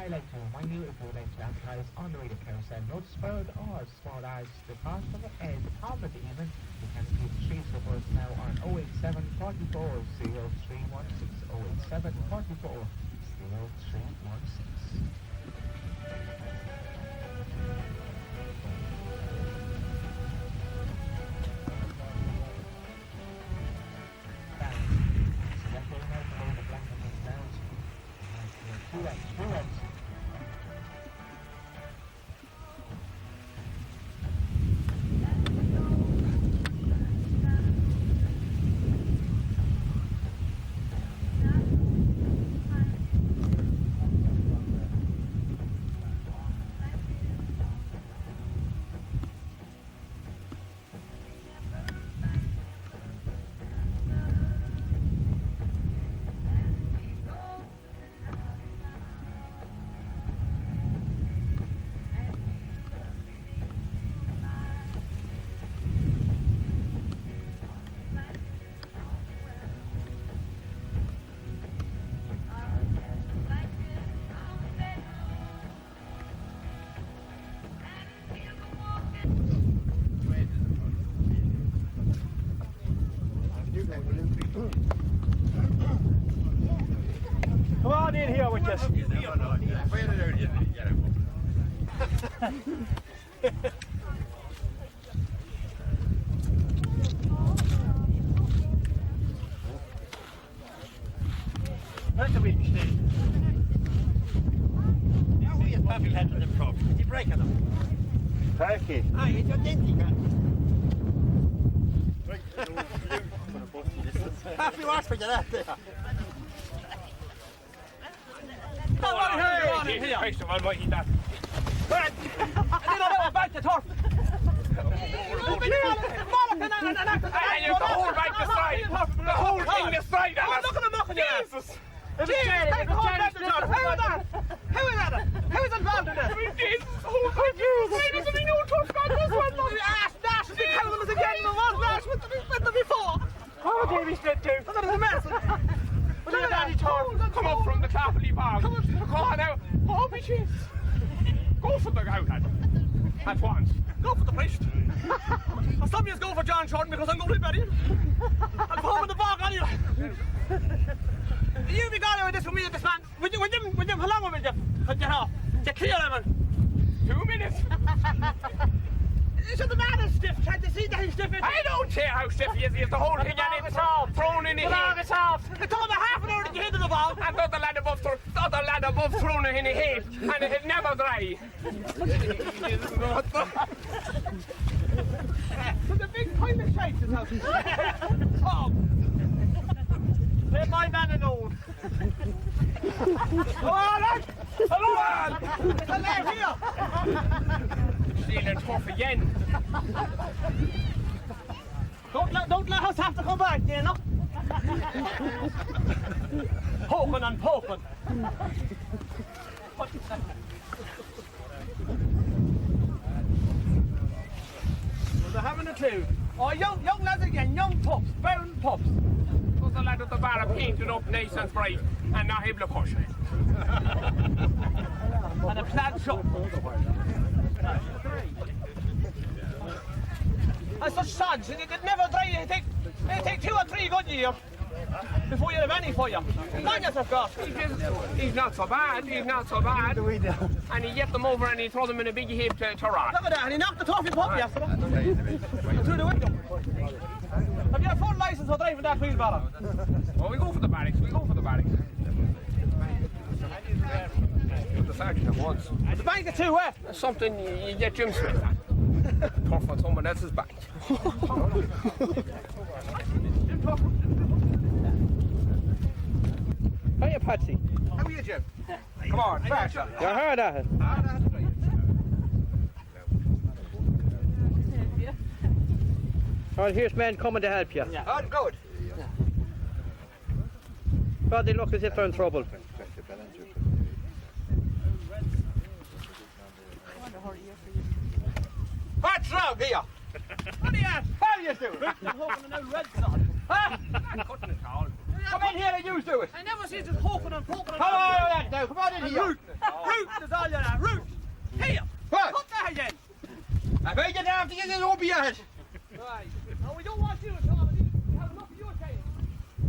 I'd like to remind you, if you would like to advertise on the radio carousel, notice bird or small as the cost of it at the top of the evening, you can keep the streets with us now on 087 44 0316, 087 44 0316. Come on in here with us. That's a bit mistake. Now we have probably had them problems. You break them. Turkey. Aye, it's identical. Happy work for you that there. Come on here. Christ almighty, that. And then I went back to turf. And you the whole back the side. The whole thing the side. Look at the muck in your Jesus. Who is that? Who's involved in this? This whole confused. Why doesn't he know tough man this one? Nash should be telling us again. There was Nash with them before. Oh, Davy Smyth too. Look at the mess. Come up from the Cloughbally Bog. Come on out. Oh, my cheese. Go for the out at once. Go for the priest. I'll stop you go for John Shorten because I'm going to bury him. I'm home in the bog anyway. You be gone with this with me at this man. With him, how long will you have? You clear him. 2 minutes. So the man is stiff. Can't you see that he's stiff? I don't care how stiff he is. He's the whole thing and it's thrown in the head. It's only half an hour that you hit the ball. And the other lad above thrown it in the head. And it never dry. There's a big pile of shite in this house. Tom. Let my man alone. Come on, lad. Hello, lad. It's a lad here. Stealing tough again. Don't let us have to come back, you know. Poking and poking. Well, they're having a clue. Oh, young lads again, young pups, brown pups. There's a lad at the bar painted up nice and bright and not able to push it. And a plaid shop. And such sods, it never dry. It take 2 or 3 good years before you have any for you. Mind yourself, God. He's not so bad, he's not so bad. And he get them over and he throw them in a big heap to rot. Look at that, and he knocked the toffee pup yesterday. Through the window. Have you a full licence for driving that wheelbarrow? Oh, we go for the barracks, we go for the barracks. The sergeant at once. The bank is too wet. That's something you get Jim Smyth at. Tough on someone else's back. Hiya, Patsy. How are you, Jim? Come on, fast. You heard that? Alright, here's men coming to help you. Yeah. Oh, good. Well, they look as if they're in trouble. What's wrong here? What are you at? How are you doing? I'm hoping an old red sod. Huh? I'm cutting it all. Come in here and you do it. I never see just hoping and poking. Come on, lad, now. Come on in here. Root is all you're at. Root. Here. What? Cut that again. I bet you have to get it over your head. Right. No, we don't want you at all. We have enough of your case.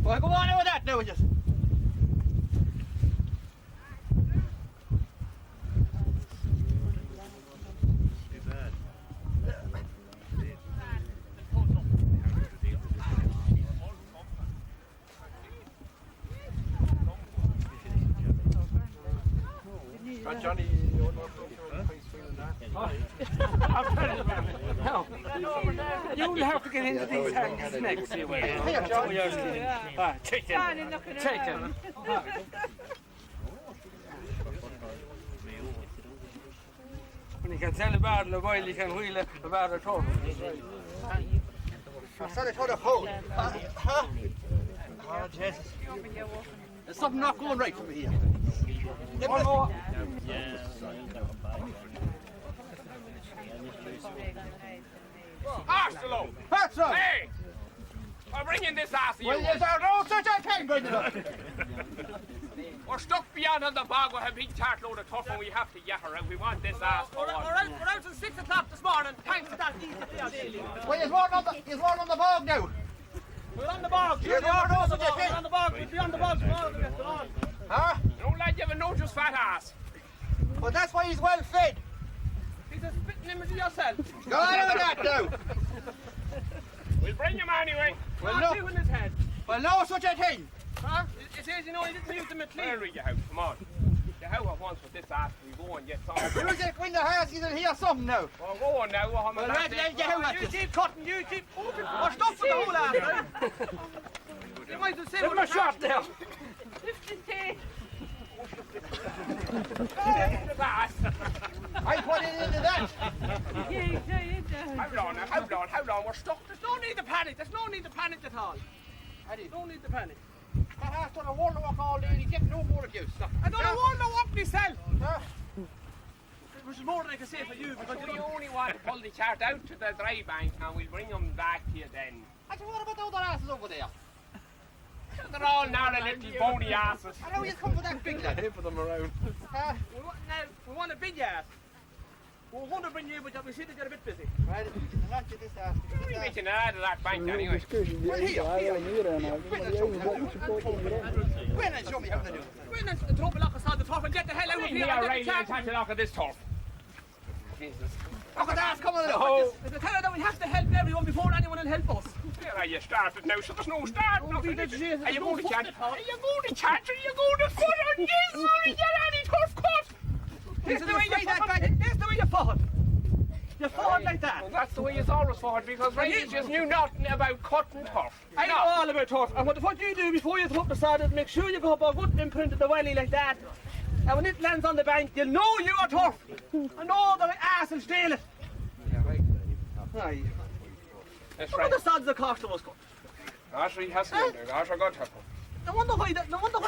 Well, go on with that now, just. Johnny, you'll have to get into these hands next year. Take them. Take them. When you can tell about the boy, you can wheel about a total. I said it had a hole. Huh? Oh, Jesus. There's something not going right over here. One more. Arsenal! That's right. Hey! I'm bringing this ass to you. Well, there's no such a thing, brother. We're stuck beyond on the bog with a big tart load of tough and we have to yatter out. We want this ass for We're one. out since 6 o'clock this morning. Thanks to that easy daily. Well, there's one on the bog now. We're on the bog. You're on We're on the bog. We'll be on the bog tomorrow. Come on. Huh? No lad, you have a no just fat ass. Well, that's why he's well fed. He's a spitting image of yourself. Go on with that now. We'll bring him anyway. Well, Not no. two in his head. Well, no such a thing. Huh? It says, you know, he didn't use them at Where are clean. you out? Come on. You have at once with this ass. We go and get some. You get in the house, you can hear something now. Well, go on now. I'm Well, a let You keep cutting, you keep moving. We're stuck with the whole ass. You might as well say Give him a shot there. I put it into that. How long? We're stuck. There's no need to panic. There's no need to panic at all. No need to panic. That house done a wonder walk all day and he gets no more of you. Stop. I don't want to walk myself. Huh? Which is more than I can say for you because We only want to pull the chart out to the dry bank and we'll bring them back to you then. I said, what about the other asses over there? They're all narrow little bony asses. I know you come with that big lad. For them around. we want a big ass. We want to bring you, but we seem to get a bit busy. Right, not get this ass. We're making it out of that bank anyway. Well, here. When and show me how to do it. We're not the top of the top and get the hell out of here. Yeah, right, and touch it off of this turf. Jesus. Look at that ass coming out. Oh, If you tell her that we have to help everyone before anyone will help us. there you started now, so there's no start. Oh, we did, Jesus, Are you no going to foot chat? at all. Are you going to chat? Are you going to foot on this? Or you get any turf cut? Here's the way you fought. You fought like that. Well, that's the way it's always fought because Ray just knew nothing about cutting turf. I know all about turf. And what the fuck you do before you throw up the sod is make sure you go up a good imprint of the welly like that. And when it lands on the bank, you'll know you are turf. And all the ass will steal it. Aye. That's What right. the sods the cost of us cut? Asher, he has to go there. Asher got her. No wonder why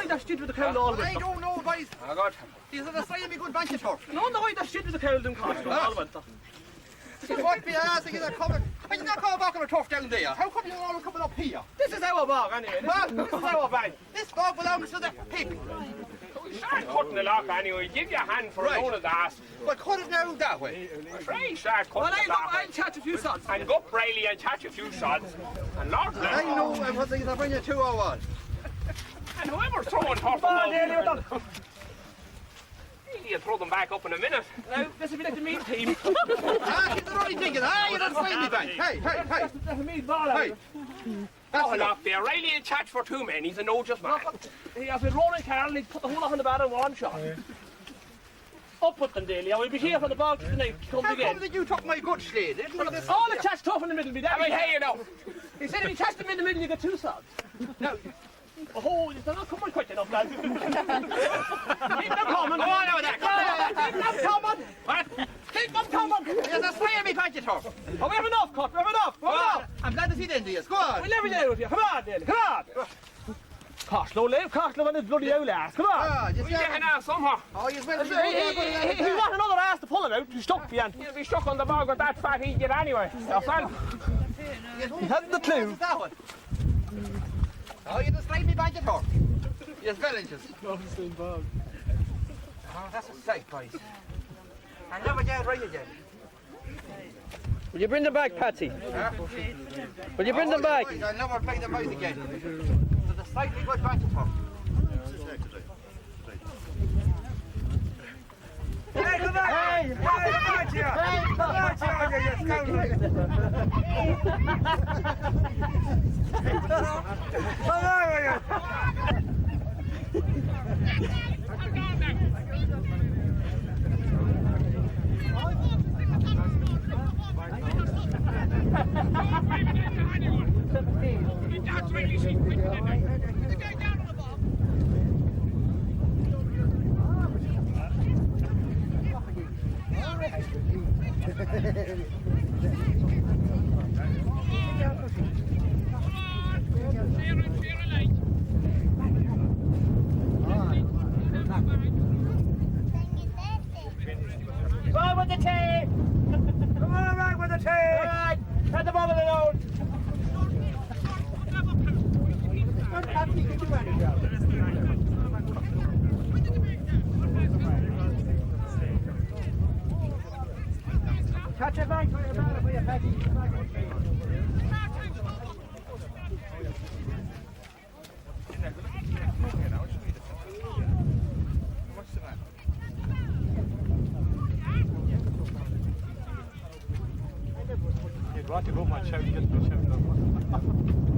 that shit with the cow all I went. don't know, boys. I got her. These are the same good bunch of turf. No wonder why that shit with the cow didn't cost all went. What be asking is coming? Why you not coming back on a turf down there? How come you're all coming up here? This is our bog anyway. This is our bank. This bog belongs to the people. Start cutting the lock anyway. Give you a hand for Right. a load of the ass. But cut it now that way. Try start Well, cutting the lock. I'll chat a few sods. And go up Brayley and catch a few shots. And Lord I knows. know what things I bring you 201. And whoever's throwing turf Come on, on nearly we're done. you'll throw them back up in a minute. Now, this will be like the meat team. Ah, keep the running thinking. Ah, you're not playing me back. Hey. That's the meat ball out. Hey. Oh, look there. Riley will chat for 2 men. He's a no just man. He has been rolling Carl and he's put the whole lot on the bat in one shot. Up with them daily, and we'll be here for the bog tonight. Comes How again. come that you took my good sled? All the chat's tough in the middle, be that. I mean, hey, you know. He said if he chats them in the middle, you get 2 sods. No. Oh, you said, oh, come on quick enough, lads. Keep them coming. Go on now with that. Keep them coming. What? Keep them coming. There's a spray of me bunch of turf. Oh, we have enough, cut. We have enough. We Go have on. enough. I'm glad to see the end of this. Go on. We'll never get out of here. Come on, Dale. Come on. Costlow, leave Costlow on his bloody old ass. Come on. Ah, just We're getting out somehow. Oh, you smell He want another ass to pull him out. He's stuck behind. You'll be stuck on the bog with that fat idiot anyway. Yourself. He hasn't the clue. That one. Oh, you just slide me bunch of turf. Yes, well inches. Oh, that's a sight, boys. I'll never get it right again. Will you bring them back, Patsy? Huh? Will you bring them back? I'll never bring them out again. So the slightly good back to top. Hey, come back! Hey, come back here! Hey, come back here, you scoundrel! Come on, will you? Go on with the tea! Come on, right with the tea! All right, turn the bottle around. Touch it back for your Peggy. You'd want to go much out, you just much out.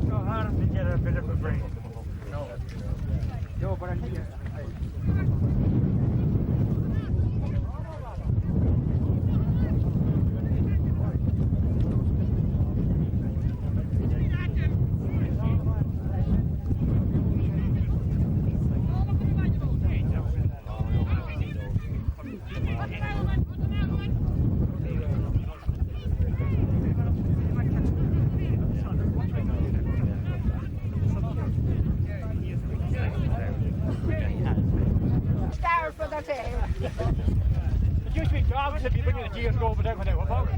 So hard to get a bit of a break. No, but I need it. It used to be dogs if you bring the deers go over there when they were born.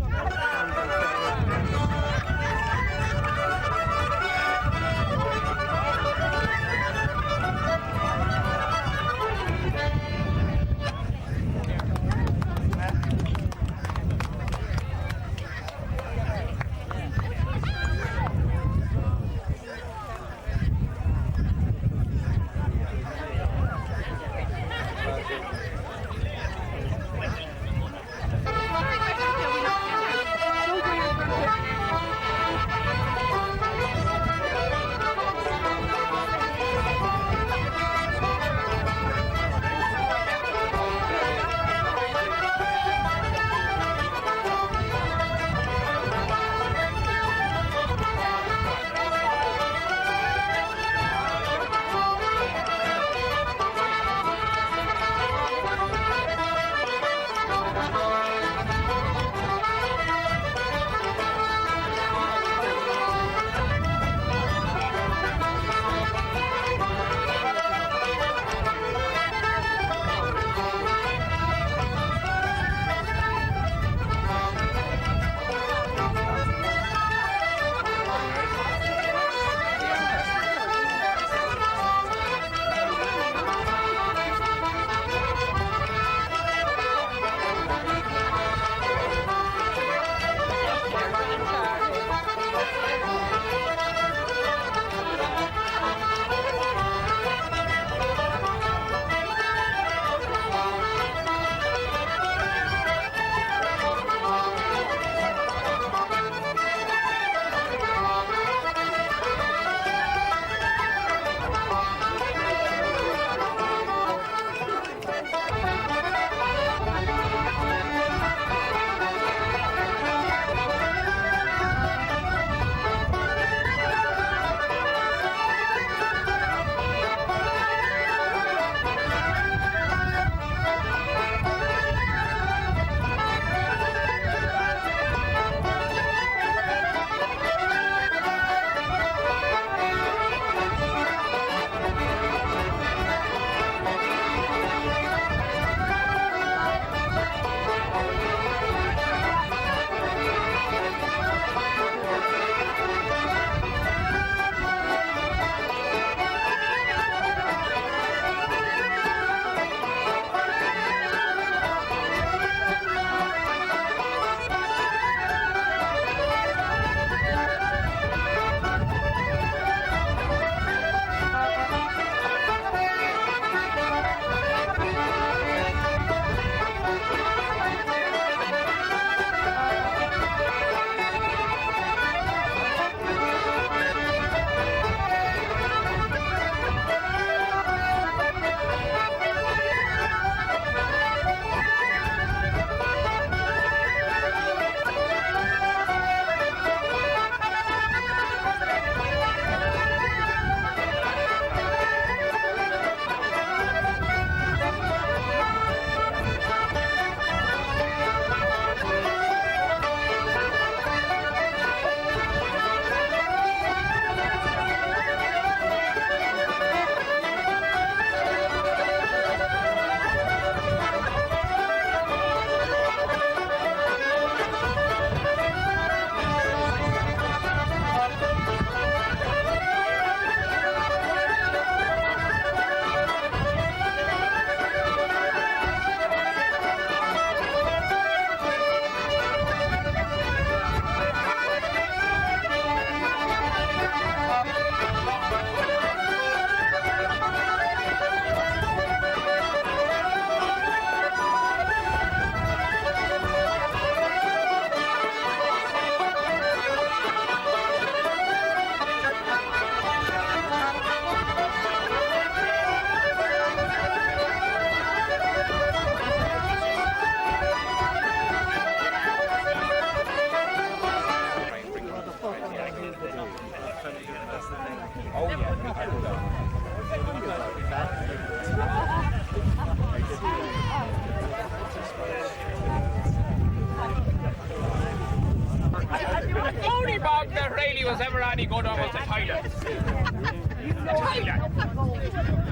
any good on was the toilet. The toilet.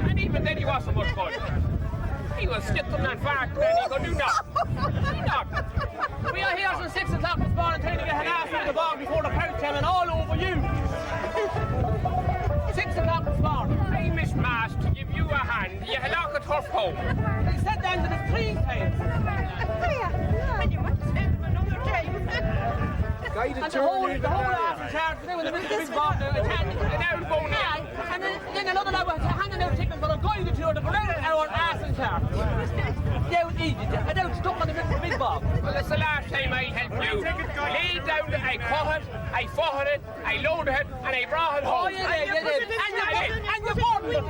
And even then he wasn't much good. He was skipping and farting and he could do nothing. Do nothing. We are here since 6 o'clock this morning trying to get an ass in the bog before the crowd came and all over you. 6 o'clock this morning. I missed Mass to give you a hand. You had like a tough home. They sat down to the 3 times. And you want to send them another time. And the whole ass in charge, they were the big bog now, And now it's going in. and then another lad was handing out tickets for a guy to the parade our ass in charge. Down Egypt, and down stuck on the middle of the big bog. Well, that's the last time I helped you. Laid down, I cut it, I fought it, I loaded it, and I brought it home. Oh, yeah, you did. And you bought it as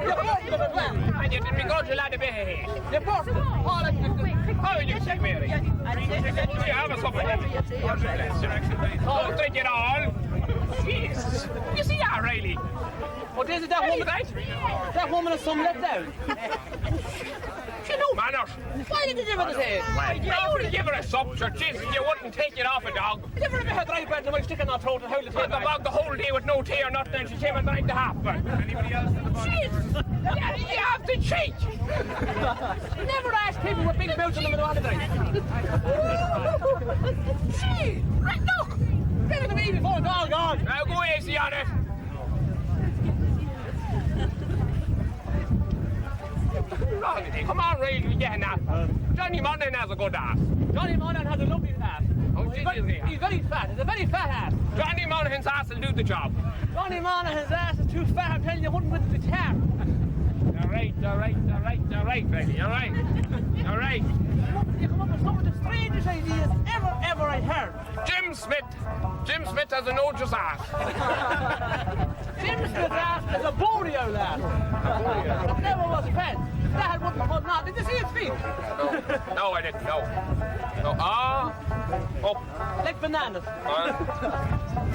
well. And you did begrudge a lot of bit of hate. You bought it. All of you. How did you say, Mary? You have a supper then. Don't drink it all. Jesus. You see that, Riley? What is it, that woman? That woman has some let down. She no manners. Why did you give her the head? You would give her a sup, sure, Jesus, you wouldn't take it off a dog. Give her a bit of dry bread and my stick in her throat and hold it On the bog the whole day with no tea or nothing, and she came and drank the half. Anybody else in the bog? Jesus! You have to cheat! Never ask people with big mouths on them in the water drink. Gee! Right, look! Get it to me before it's all gone. Now go easy on it. Come on, Ray, you're getting that. Johnny Monaghan has a good ass. Johnny Monaghan has a lovely ass. Oh, He's very fat. He's a very fat ass. Johnny Monaghan's ass will do the job. Johnny Monaghan's ass is too fat. I'm telling you, wouldn't with the chair. All right, Ray, all right. You come up with some of the strangest ideas ever I heard. Jim Smyth has a notice ass. Jim Smith's ass is a boreal lad. It never was fed. Dad wouldn't have put not. Did you see his feet? No, I didn't. No. Up. Like bananas.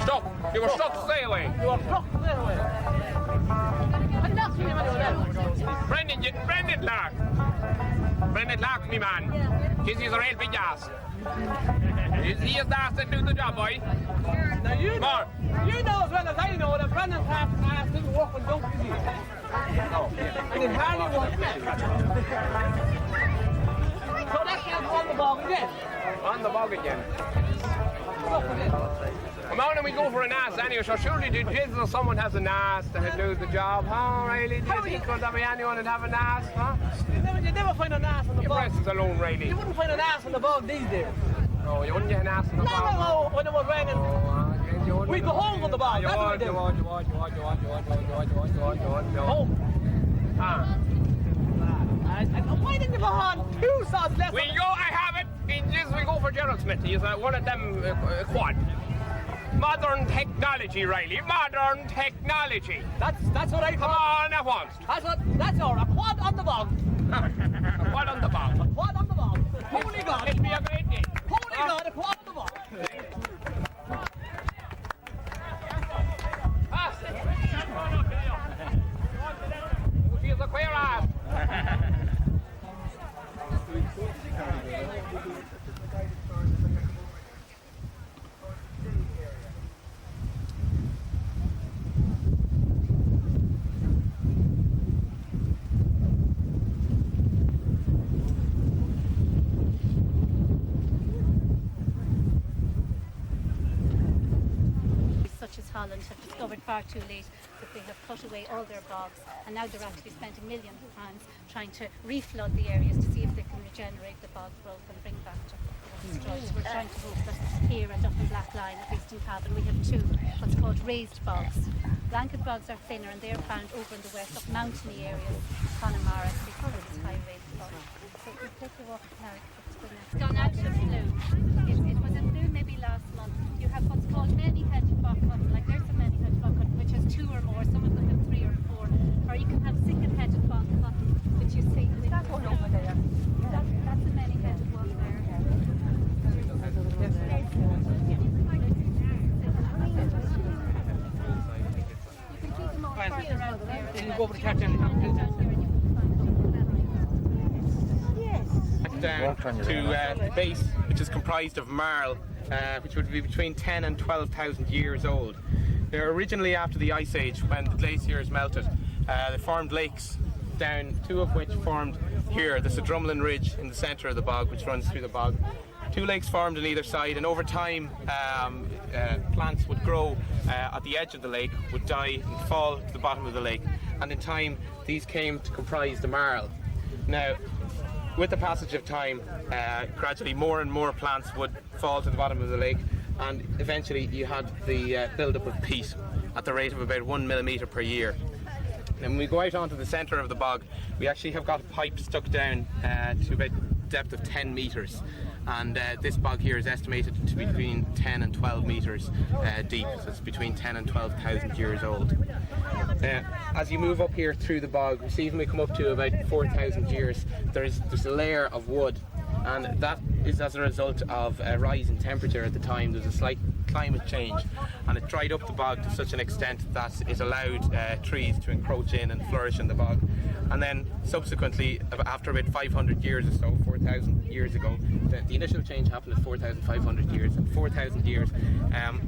Stuck. You were stuck to stay away. You are struck that way. And that's really what it was. Brendan Lark, me man. He's a real big ass. He is the ass that do the job, boy. Now you know as well as I know that Brendan's ass didn't work when donkeys used. And it hardly worked. So that's on the bog again. On the bog again. Come on and we go for an ass anyway, so surely the jizzle or someone has an ass that do the job, huh, Riley? Do you think there'll be anyone that have an ass, huh? You never find an ass on the Your bog. breasts alone, Riley. You wouldn't find an ass on the bog these days. No, you wouldn't get an ass in the bog. No, when it was raining. We'd go home on the bog. That's what we do. Home. And why didn't you go on 2 sauce left? We go, I have it. We go for Gerald Smith. He's one of them quad. Modern technology, Riley. Modern technology. That's what I Come call. on at once. That's all. A quad on the bog. A quad on the bog. A quad on the bog. Holy God. It'll be a great day. Holy God, a quad on the bog. She's a queer ass. Such as Holland have discovered far too late that they have cut away all their bogs, and now they're actually spending millions of pounds trying to reflood the areas to see if they can regenerate the bog growth and bring back to destroyed. So we're trying to hope that here and up in Black Line, at least in Cavan, we have 2 what's called raised bogs. Blanket bogs are thinner and they're found over in the west, up mountainy areas, Connemara, they call it high raised bogs. So if we take a walk now, it's gone out of bloom. It was in bloom maybe last month. You have what's called many-headed bog cotton, like there's a many-headed bog cotton which has 2 or more, some of them have 3 or 4, or you can have single-headed bog cotton, which you see. That one over there. That's a many-headed one there. Down to base, which is comprised of marl, which would be between 10 and 12,000 years old. They're originally after the Ice Age, when the glaciers melted. They formed lakes down, two of which formed here. There's a Drumlin Ridge in the centre of the bog, which runs through the bog. Two lakes formed on either side, and over time plants would grow at the edge of the lake, would die and fall to the bottom of the lake, and in time these came to comprise the marl. Now, with the passage of time, gradually more and more plants would fall to the bottom of the lake, and eventually you had the build-up of peat at the rate of about 1 millimetre per year. And when we go out onto the centre of the bog, we actually have got a pipe stuck down to about a depth of 10 metres. And this bog here is estimated to be between 10 and 12 metres deep, so it's between 10 and 12,000 years old. As you move up here through the bog, we see when we come up to about 4,000 years, there's a layer of wood, and that is as a result of a rise in temperature at the time. There's a slight climate change, and it dried up the bog to such an extent that it allowed trees to encroach in and flourish in the bog. And then subsequently, after about 500 years or so, 4,000 years ago, the initial change happened at 4,500 years. And 4,000 years,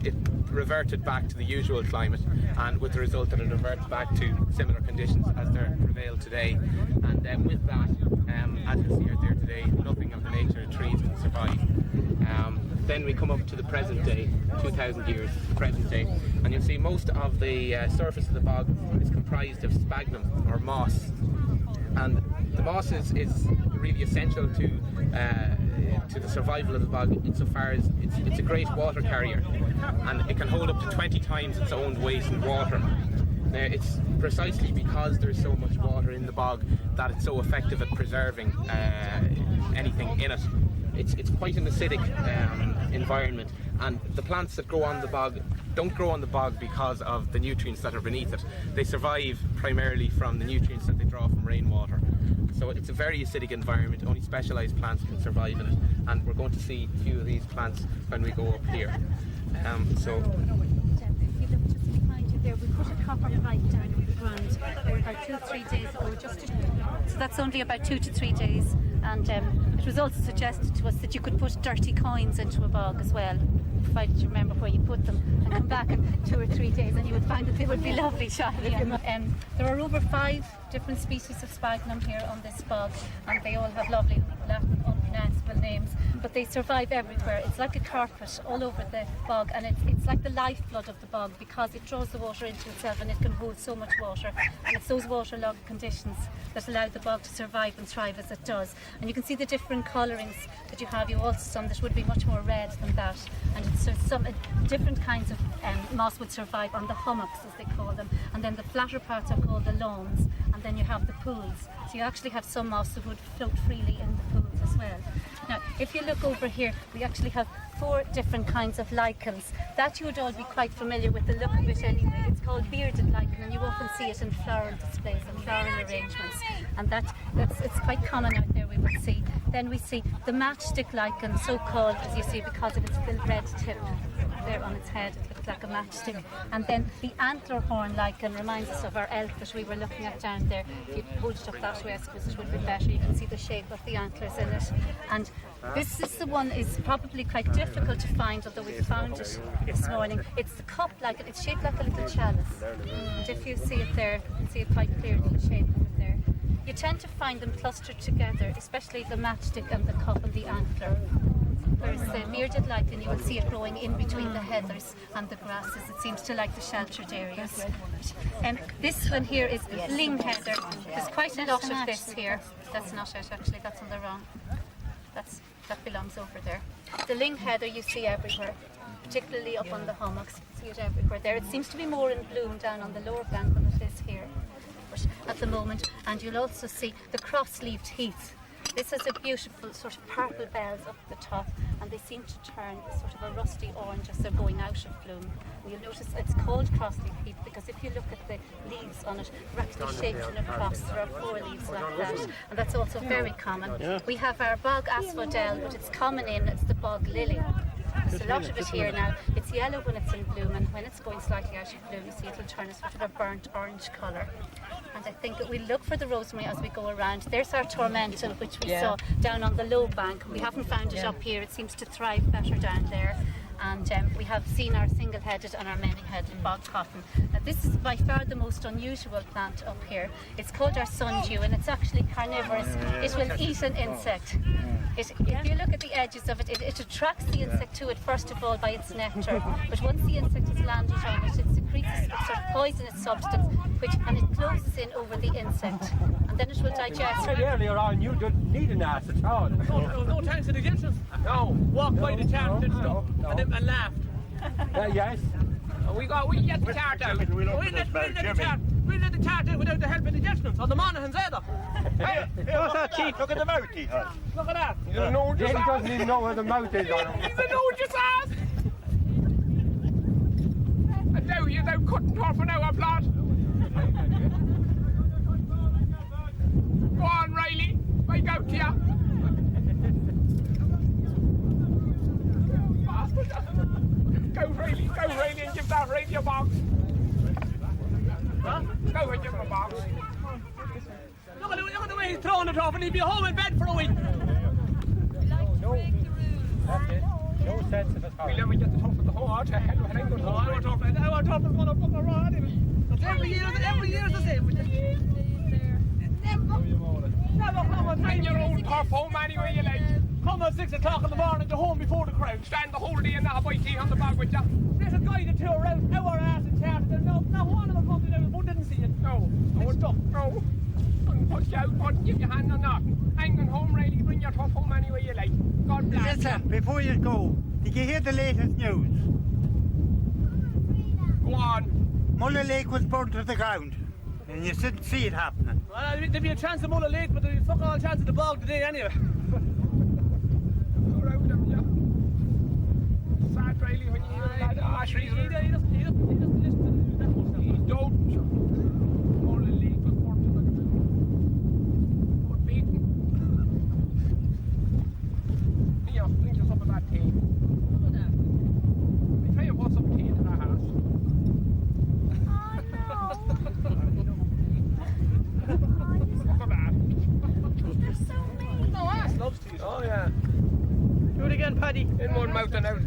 it reverted back to the usual climate, and with the result that it reverts back to similar conditions as there prevail today. And with that, as you see out there today, nothing of the nature of trees can survive. Then we come up to the present day, 2,000 years, the present day, and you'll see most of the surface of the bog is comprised of sphagnum or moss. And the moss is really essential to the survival of the bog, insofar as it's a great water carrier, and it can hold up to 20 times its own weight in water. Now, it's precisely because there's so much water in the bog that it's so effective at preserving anything in it. It's quite an acidic environment, and the plants that grow on the bog don't grow on the bog because of the nutrients that are beneath it. They survive primarily from the nutrients that they draw from rainwater. So it's a very acidic environment. Only specialised plants can survive in it, and we're going to see a few of these plants when we go up here. If you look just behind you there, we put a copper pipe down in the ground about 2-3 days ago, so that's only about 2 to 3 days, and it was also suggested to us that you could put dirty coins into a bog as well, provided you remember where you put them, and come back in 2 or 3 days and you would find that they would be lovely shiny. There are over 5 different species of sphagnum here on this bog, and they all have lovely Latin unpronounceable names, but they survive everywhere. It's like a carpet all over the bog, and it's like the lifeblood of the bog, because it draws the water into itself and it can hold so much water, and it's those waterlogged conditions that allow the bog to survive and thrive as it does. And you can see the different colourings that you have. You also some that would be much more red than that, and so some different kinds of moss would survive on the hummocks, as they call them, and then the flatter parts are called the lawns, and then you have the pools. So you actually have some moss that would float freely in the pools as well. Now, if you look over here, we actually have 4 different kinds of lichens. That you would all be quite familiar with the look of it anyway. It's called bearded lichen, and you often see it in floral displays and floral arrangements. And it's quite common out there, we would see. Then we see the matchstick lichen, so called, as you see, because of its red tip there on its head. It looks like a matchstick. And then the antler horn lichen reminds us of our elk that we were looking at down there. If you hold it up that way, I suppose it would be better. You can see the shape of the antlers in it. And this is the one is probably quite difficult to find, although we found it this morning. It's the cup lichen. It's shaped like a little chalice. And if you see it there, you can see it quite clearly, the shape of it there. You tend to find them clustered together, especially the matchstick and the cup and the antler. Whereas the bearded lichen, you will see it growing in between the heathers and the grasses. It seems to like the sheltered areas. And this one here is ling heather. There's quite a lot of this here. That's not it, actually. That's on the wrong. That belongs over there. The ling heather you see everywhere, particularly up on the hummocks. You see it everywhere there. It seems to be more in bloom down on the lower bank than it is here at the moment. And you'll also see the cross-leaved heath. This has a beautiful sort of purple bells up the top, and they seem to turn sort of a rusty orange as they're going out of bloom. And you'll notice it's called cross-leaf heath because if you look at the leaves on it, they're actually shaped in a cross. There are 4 leaves like that, and that's also very common. Yeah. We have our bog asphodel, but it's common it's the bog lily. There's a lot of it here now. It's yellow when it's in bloom, and when it's going slightly out of bloom, you see it'll turn a sort of a burnt orange colour. And I think that we'll look for the rosemary as we go around. There's our tormental, which we saw down on the low bank. We haven't found it up here. It seems to thrive better down there. and we have seen our single-headed and our many-headed bog cotton. This is by far the most unusual plant up here. It's called our sundew, and it's actually carnivorous. It will eat an insect. If you look at the edges of it, it attracts the insect to it first of all by its nectar, but once the insect has landed on it, it secretes a sort of poisonous substance, and it closes in over the insect, and then it will digest. I said earlier on, you don't need an ass at all. No thanks to the Egyptians. No. Walked by the chart and stuff, and laughed. Yes. We get the chart out. We let the chart out without the help of the Egyptians, or the Monaghan's either. Hey, What's that, Chief? Look at the mouth he has. Look at that. you don't know what He doesn't even know where the mouth is on him. You don't know what you said. And now you couldn't talk for now, blood. Go on, Riley. I go to you. Go, Riley, and give that Riley a box. Huh? Go and give him a box. Look at the way he's throwing it off, and he'd be home in bed for a week. No sense of it. We'll never get the top of the heart. I ain't going to I want to talk like that. I want to talk like a fucking rod. Every year is the same. Never come at Bring your own turf home anyway you like. Come at 6 o'clock in the morning to home before the crowd. Stand the whole day and not buy tea on the bog with you. There's a guy that tour around our ass and charted. There's not one of them comes in there who didn't see it. No. It's stuff. No. Wouldn't push you out, wouldn't give you a hand or nothing. Hanging home, Riley, bring your turf home anyway you like. God bless you. Listen, before you go, did you hear the latest news? Go on. Mullagh Lake was burnt to the ground, and you didn't see it happening. Well, there'd be a chance of Mullagh Lake, but there'd be fuck all chance of the bog today anyway. Go around them, yeah. Sad, Riley, when you hear that. He doesn't listen to the news that much now. He don't. Mullagh Lake was burnt to the ground. But beaten. Here, bring us up with that tea. Let me tell you what's up tea into that house. Loves tea. Oh yeah. Do it again, Paddy. In one mouth and out.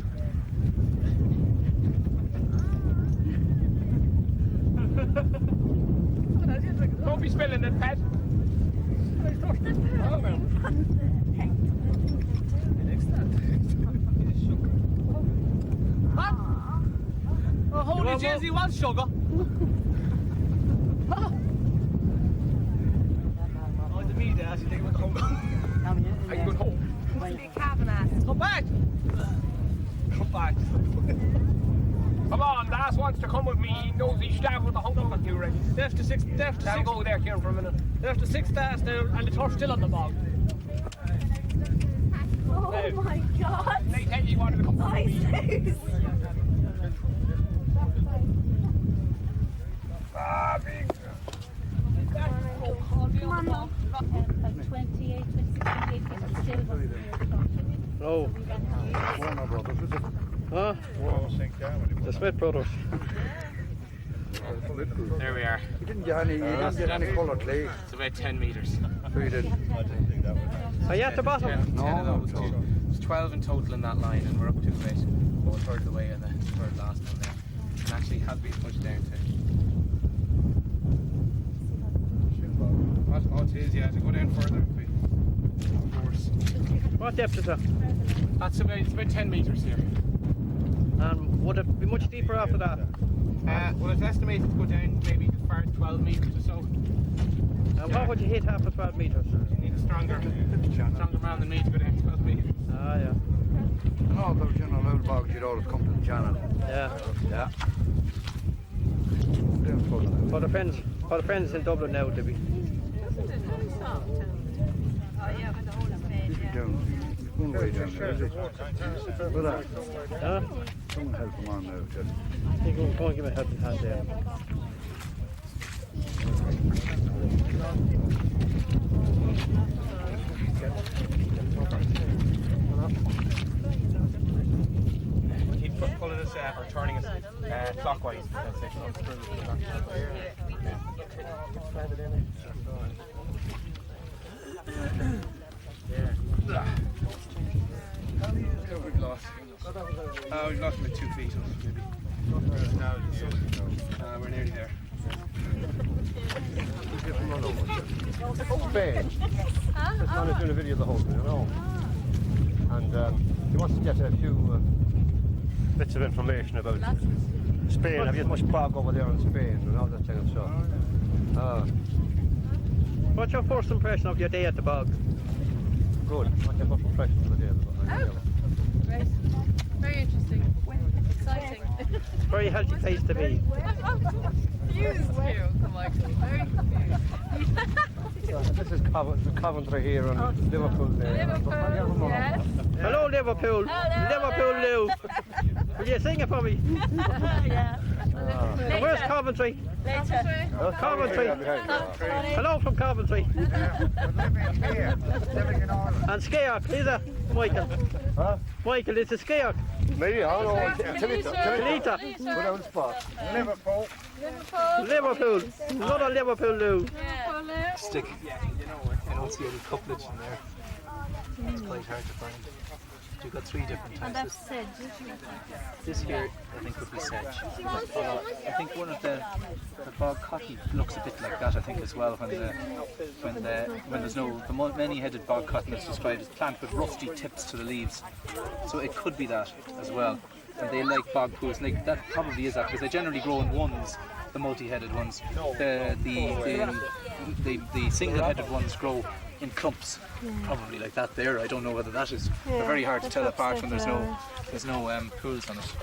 Don't be spilling it, Pat. Oh, no. What? Oh, holy jeez, he was sugar. Oh, the meat ass, you think about the home. I go home. Cavan ass. Come back. Come back. Come on, Das wants to come with me. He knows he's stabbed with the hunk of you ready. They're after six. I'll go there, Kieran, for a minute. They're after 6 stars now, and the turf's still on the bog. Oh my god. They tell you wanted to come with me. Nice. Ah, big. Come on now. 28, 26, 28 feet still was Oh. Warner Brothers, is it? Huh? The Smith brothers. There we are. You didn't get any colour clay. It's about 10 metres. So you didn't. Are you at the bottom? 10 of those. There's 12 in total in that line, and we're up to about a third of the way in the third last one there. And actually has been pushed down to. Oh, it is, yeah, to go down further. Of course. What depth is that? It's about 10 metres here. And would it be much deeper after that? Well, it's estimated to go down maybe as far as 12 metres or so. And what would you hit after 12 metres? You need a stronger man than me to go down 12 metres. Ah, yeah. And all those, you know, little bogs, you'd always come to the channel. Yeah. Yeah. For the friends in Dublin now, to be. Down. One way down there. Well, Huh? someone help them on now, just. You go and give me a helping hand there. Keep pulling us or turning us clockwise. That's it. We've lost him at 2 feet, maybe. We're nearly there. Spain. This man is doing a video of the whole thing, you know. And he wants to get a few bits of information about Spain. Have you much bog over there in Spain and all that kind of stuff? What's your first impression of your day at the bog? Good. What's your first impression of the day at the bog? Great. Very interesting. Exciting. Very healthy place to be. Confused you, Michael. Very confused. This is Coventry here and Liverpool there. Liverpool, yes. Hello Liverpool. Hello. Liverpool Lou. Will you sing it for me? Yeah. And where's Coventry? Later. Coventry. Hello from Coventry. And Skeoch, is it? Michael. Huh? Michael, it's a Skeoch. Me? I don't know. Kalita. Without spot. Liverpool. Liverpool. Another Liverpool Lou. Stick. I don't see any couplage in there. It's quite hard to find. You've got 3 different types. And that's sedge. This here, I think, would be sedge. I think one of the bog cotton looks a bit like that. I think as well when there's no the many-headed bog cotton is described as plant with rusty tips to the leaves. So it could be that as well. And they like bog pools. Like that probably is that because they generally grow in ones. The multi-headed ones. The single-headed ones grow in clumps, probably like that there. I don't know whether that is. They're very hard to tell apart when there's no pools on it.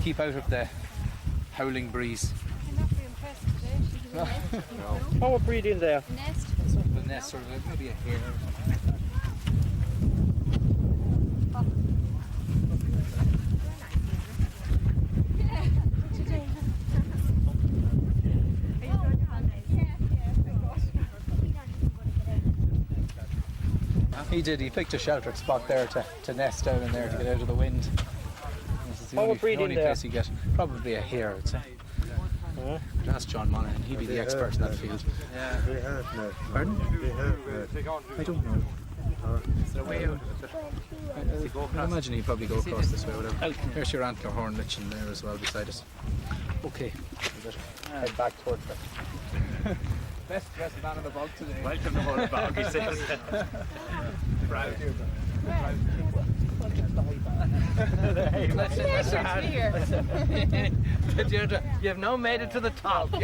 Keep out of the howling breeze. I'm not very impressed today. How are breeding there? Nest. The nest, or maybe a hare. He did. He picked a sheltered spot there to nest down in there to get out of the wind. This is the only place you get. Probably a hare, I'd say. Ask John Monaghan, he'd be the expert in that field. Yeah. They have no. Pardon? They have I don't know. Is there a way out? I imagine he'd probably go across this way. Whatever. There's your antler horn Mitchell there as well beside us. Okay. Head back towards it. Best dressed man in the bog today. Welcome to Mullagh Bog, he says. Proud. You have now made it to the top. I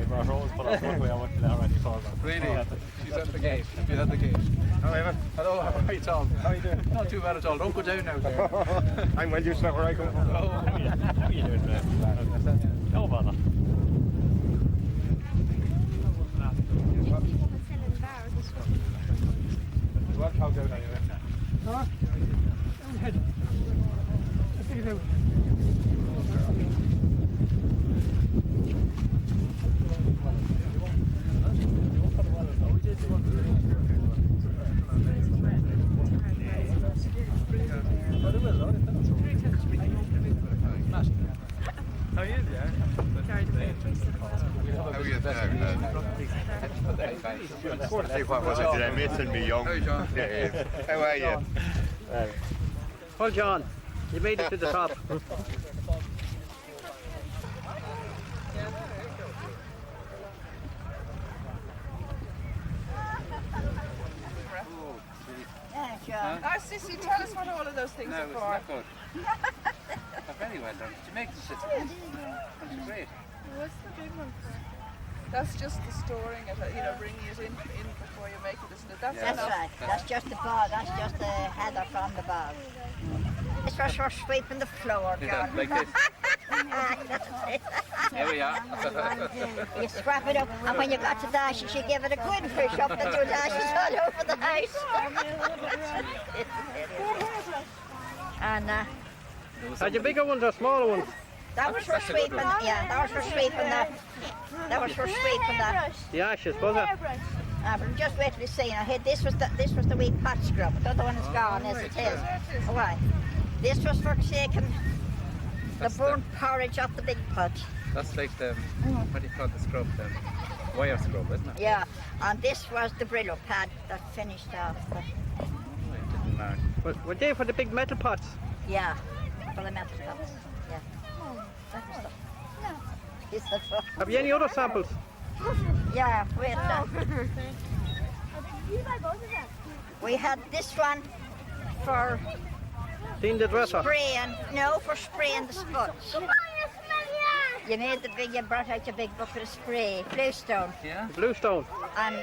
brought Rose put up one way I went to that already. Really? She's at the gate. She's at the gate. Hello, Evan. Hello, how are you, Tom? How are you doing? Not too bad at all. Don't go down now there. I'm well used to that where I come from. Oh. How are you doing, man? No bother. Well, how down anyway? Huh? Head. Let's take it out. What was it today? Missing me young. Dave. How are you? Well, John, you made it to the top. Oh, Sissy, tell us what all of those things are No, for. it's not good. Oh, very well done. Did you make this? That's great. What's the big one for? That's just the storing it, bringing it in before you make it, isn't it? That's That's enough. right. That's just the bog. That's just the heather from the bog. It's just for sweeping the floor, Yeah, John. like this. Here we are. You scrap it up, and when you got to dash it, you give it a good push up, and you dashes all over the house. And Had you bigger ones or smaller ones? that was for sweeping. Yeah, that was for sweeping that. That was for sweeping that. The ashes, was it? But just wait till you see. Now, here, this was the wee pot scrub. The other one is gone, as it is. Oh, why? This was for taking the burnt porridge off the big pot. That's like the, what do you call the scrub then? Wire scrub, isn't it? Yeah, and this was the Brillo pad that finished off the... Oh, I didn't learn. Were they for the big metal pots? Yeah, for the metal pots. Yeah. That was the... Is that for... Have you any other samples? Yeah, wait. We had this one for Clean the dresser. spraying, no, for spraying the spuds. You made you brought out your big bucket of spray, bluestone, Yeah? Bluestone. and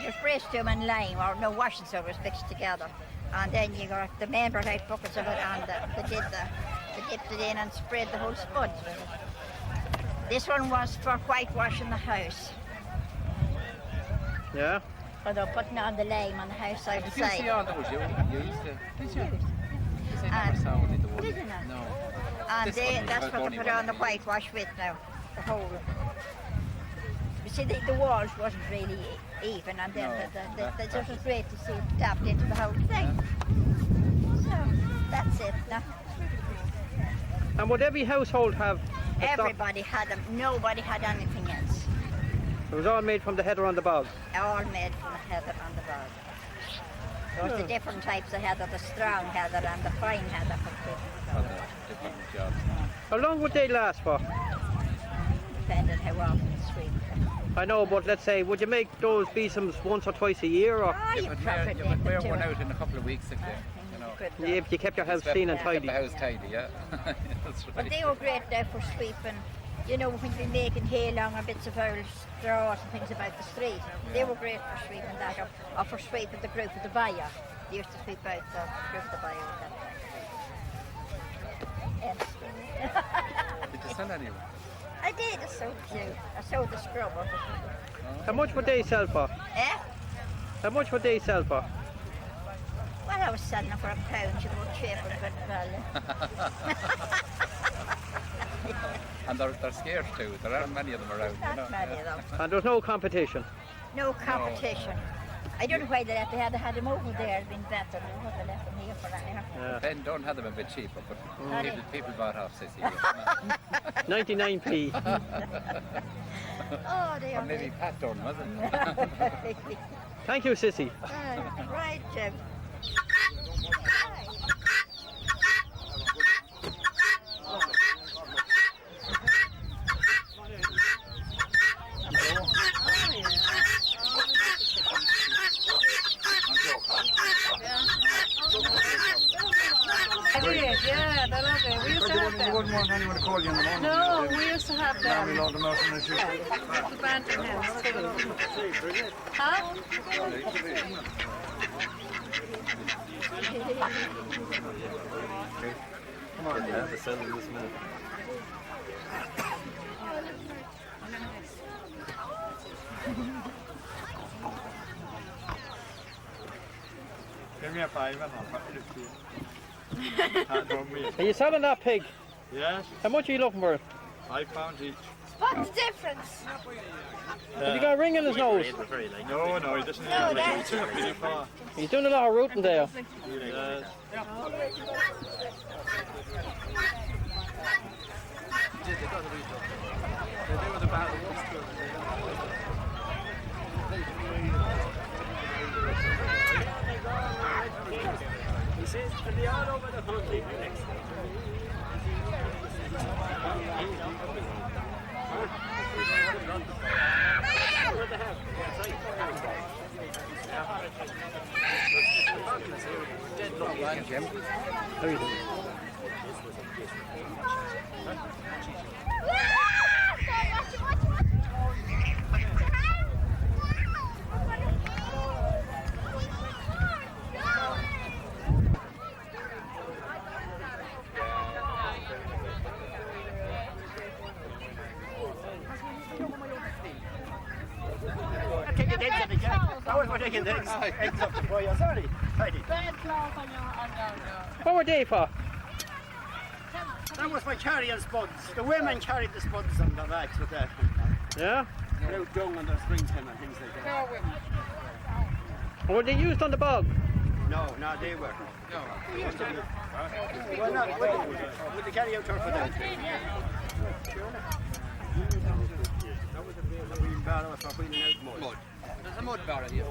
your bluestone and lime, or no, washing soda was mixed together. And then you got the men brought out buckets of it, and they dipped it in and sprayed the whole spuds with it. This one was for whitewashing the house. Yeah. Or they're putting on the lime on the house Did you see outside. all those? You used to, did you? Because I never And- saw only the one. Did you not? No. And This one was that's about what only they put one on the anyway. whitewash with now, the whole. You see, the walls wasn't really even, and then No, they just was great to see it tapped into the whole thing. So that's it. Now, And would every household have a stock? everybody had them. Nobody had anything else. It was all made from the heather on the bog. All made from the heather on the bog. There was the different types of heather, the strong heather and the fine heather for For people. the different jobs. How long would they last for? Depending how often it's sweet. I know, but let's say, would you make those besoms once or twice a year, or Oh, You you could probably wear do one it. out in a couple of weeks if you know. Good yeah, if you kept your house clean and Kept tidy? the house tidy, yeah. That's But right. they were great there for sweeping. You know, when you're making hay along or bits of old straws and things about the street, they were great for sweeping that up, or for sweeping the group of the buyer. They used to sweep out the group of the buyer with that. Did you sell any of them? I did, it's so cute. I sold the scrub of it. how much would they sell for? Eh? How much would they sell for? Well, I was selling them for £1, you know, cheap and good value. And they're scarce too. There aren't many of them around. You know. Not many of them. And there's no competition. No competition. I don't know why they had them over there, it'd been better. They would have left them here for anyhow. Yeah. Ben don't have them a bit cheaper, but people bought off Sissy. 99p. Oh, they Or are maybe Pat done, wasn't it? great. Thank you, Sissy. Right, Jim. Yeah, they're lovely. We used to have them. wouldn't want anyone to call you in the morning. No, we used to have Now we them. load them out in the ship. The bantam house too. Huh? Come on, yeah, the send this minute. Give me a five and I'll put it to you. Are you selling that pig? Yes, How much are you looking for it? £5 each. What's the difference? Have you got a ring in his nose? No, he doesn't need No, a ring. that- He's too pretty far. He's doing a lot of rooting there. Yes. They were the bad ones. Jim. How are you doing? Taking eggs at the jack. That was for taking eggs up the fire. Sorry. What were they for? That was for carrying spuds. The women carried the spuds on their backs with that. Yeah? Out dung on their springtime and things like that. Were they used on the bog? No, they weren't. No. They used to be. Well, not with the carry out turf for them. That was a wheel barrow for wheeling out mud. There's a mud barrow here.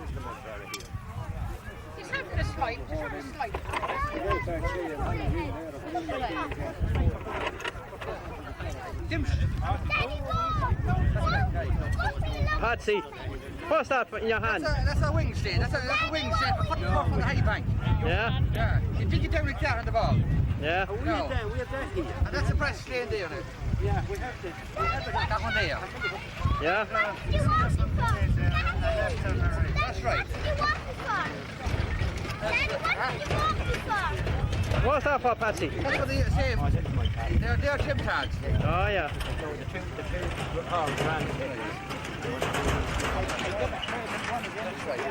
This is the mud barrow here. He's having a slide. He's having a slide. Patsy, what's that in your hand? That's a wing shade. That's a wing shade for putting off on the high bank. Yeah? Yeah. You dig it down like that on the bog. Yeah? We have that here. And that's a press slade there now. Yeah, we have to. That one there. Yeah? That's right. What's that for, Patsy? That's for the same. They're trim tags. Oh, yeah. That's right.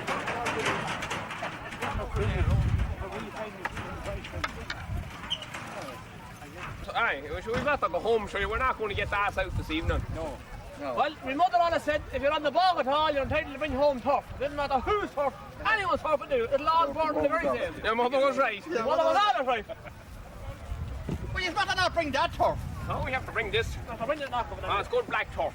Aye, we've got to go home, sure. We're not going to get the ass out this evening. No. Well, my mother always said, if you're on the bog at all, you're entitled to bring home turf. It doesn't matter whose turf, anyone's turf will do. It'll all burn the very same. Your mother was right. Your mother was always right. Well, you've got to not bring that turf. No, we have to bring this. Bring it knock over Oh, it's good black turf.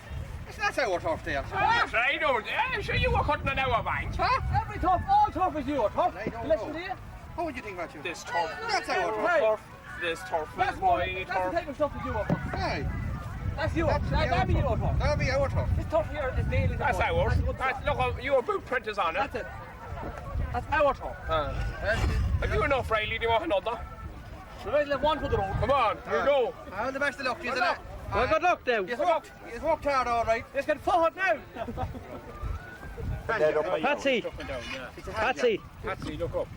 That's our turf there. That's right, don't you? Sure, you were cutting an hour bank. Huh? Every turf, all turf is your turf. Listen to you. What would you think about you? This turf. That's our turf. Hey, This turf that's is more, my that's the turf. type of stuff that you want. Aye. That's yours. That'll be your turf. That'll be our turf. This turf here is daily. That's ours. Look, your boot print is on it. That's it. That's our turf. Have you enough, Riley? Do you want another? We might let one for the road. Come on, here we go. All the best of luck, isn't it? Well, good luck now. He's worked hard, all right. Let's get forward now. Patsy, Patsy, look up.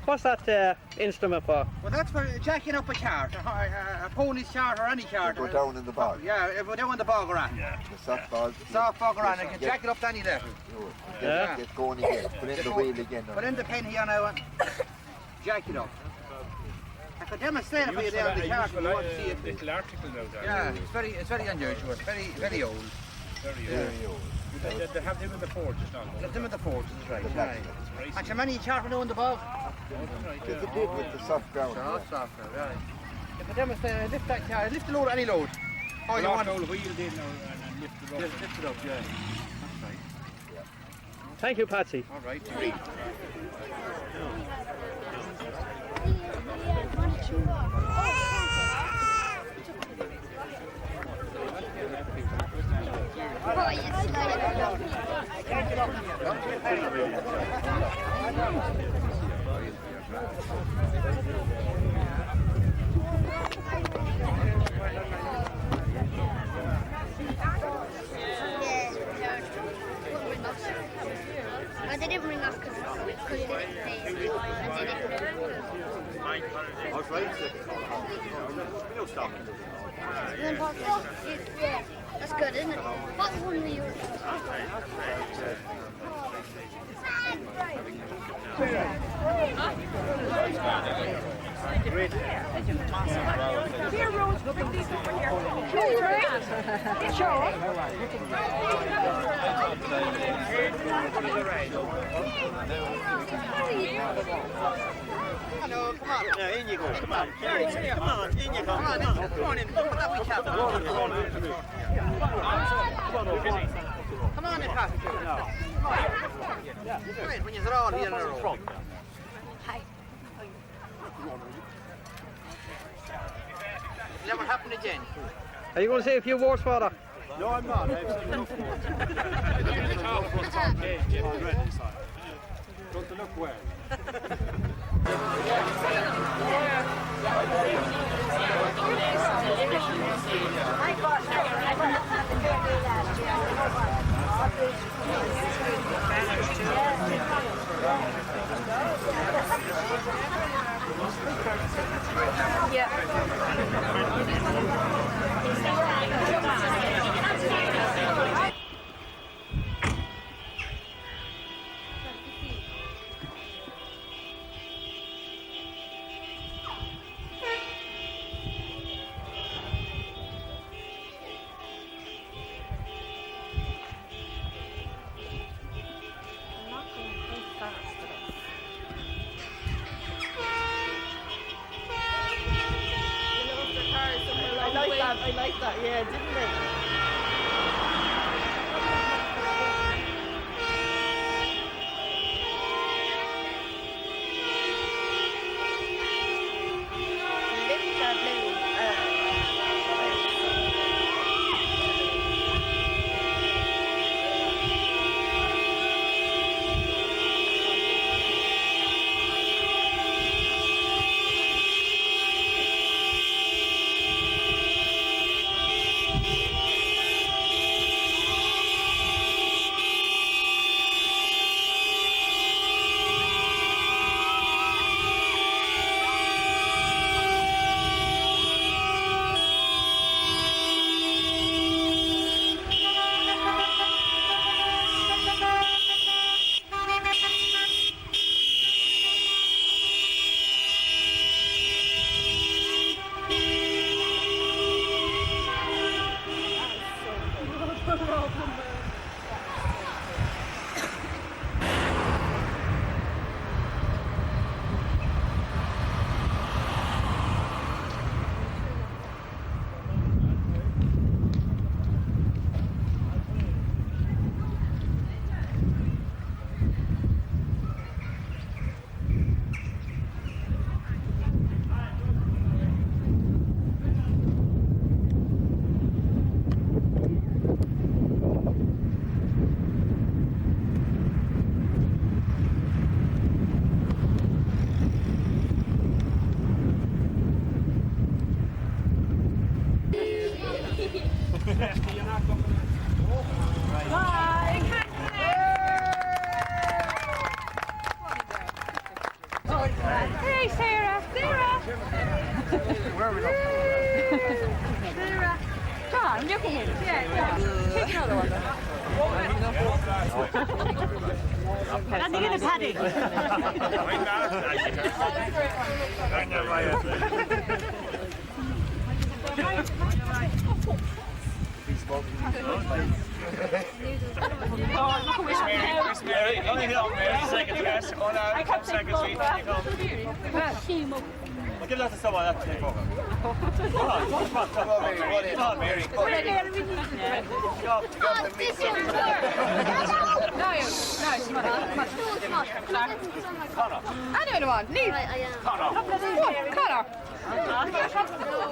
what's that instrument for? Well, that's for jacking up a cart, a pony's cart or any cart. Go down in the bog. Yeah, if we're down in the bog around. The soft bog. Soft bog around, and you can jack it up to any level. Yeah. Get going again. Put in the wheel again. Put in the pin here now and jack it up. I could demonstrate it for you there on the cart if you want to see it. Little article now there. Yeah, it's very unusual, very old. Very old. They have them in the forges, don't they? Them at the forges, that's right. Right. And so many chart we know in the bog. Because it did with the soft ground. Soft ground, right. If I demonstrate, lift that car, lift the load, any load. Oh, you want the wheel in and lift it up. Just lift it up, yeah. That's right. Thank you, Patsy. All right. They didn't bring us because they didn't pay. And they didn't yeah, that's good, isn't it? What one were you? Here, Rose, bring these over here. Sure. No, come on. No, in you go. Come on. Come on, in you go. Come on, come on in. Come on, we can't. Come on in, Pat. Right, when you're all here in a row. Never happened again. Are you going to say a few words, Father? No, I'm not. I've said enough words. Don't they look well? I like that, yeah, didn't they? Hey, Sarah! Sarah! Where are we going? Sarah! Come on, look at him. Yeah. Take another one. Nothing in the paddy. Where's Mary? Only help Mary. Second guess. Oh no. Second seat. I'll give that to someone else to take over. Come on, Mary. Come on, Connor.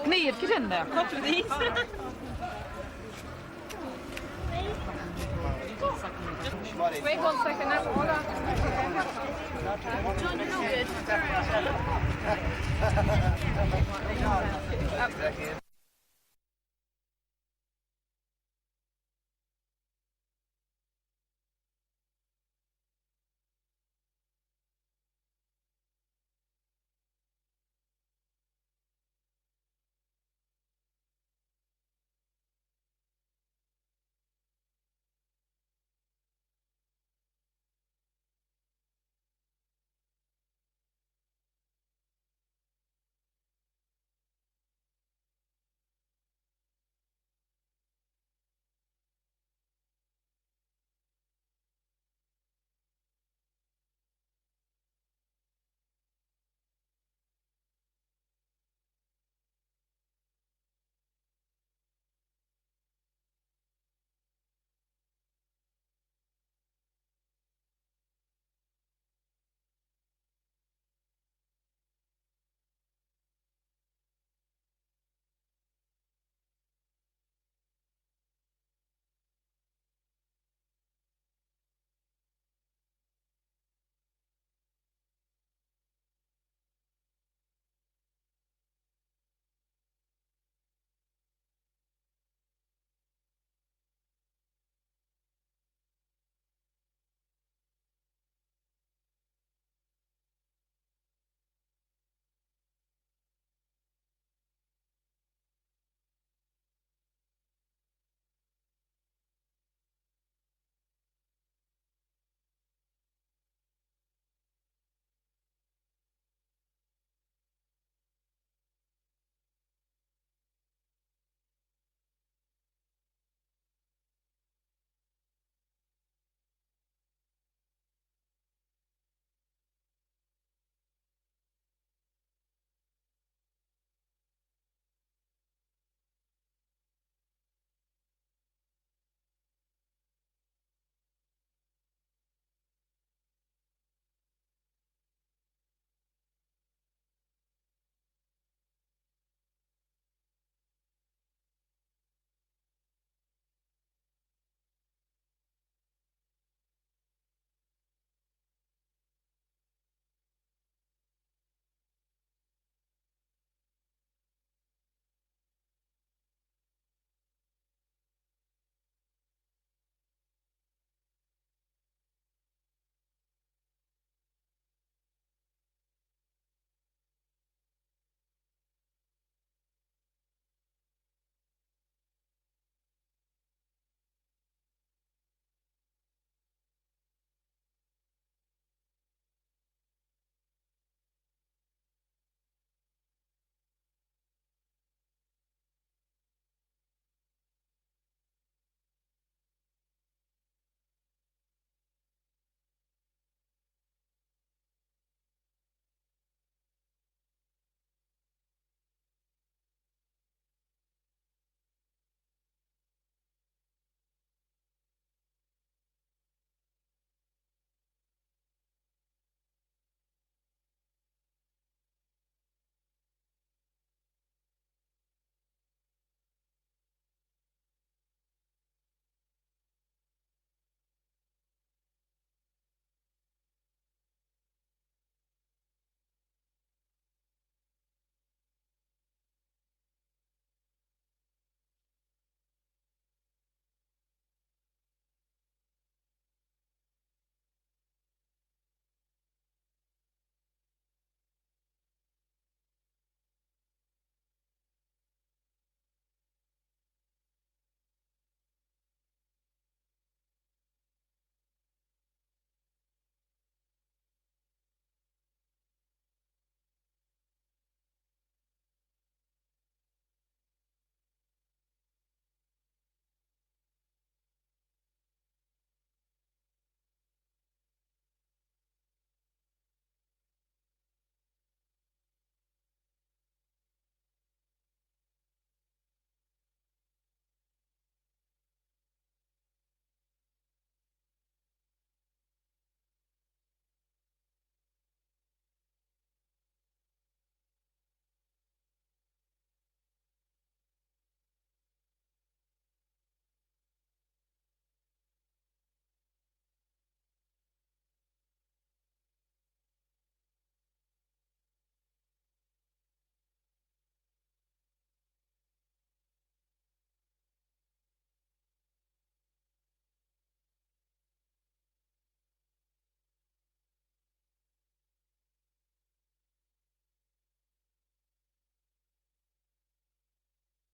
Need, get in there. Cut with these. Wait 1 second now, hold on. John, you know good.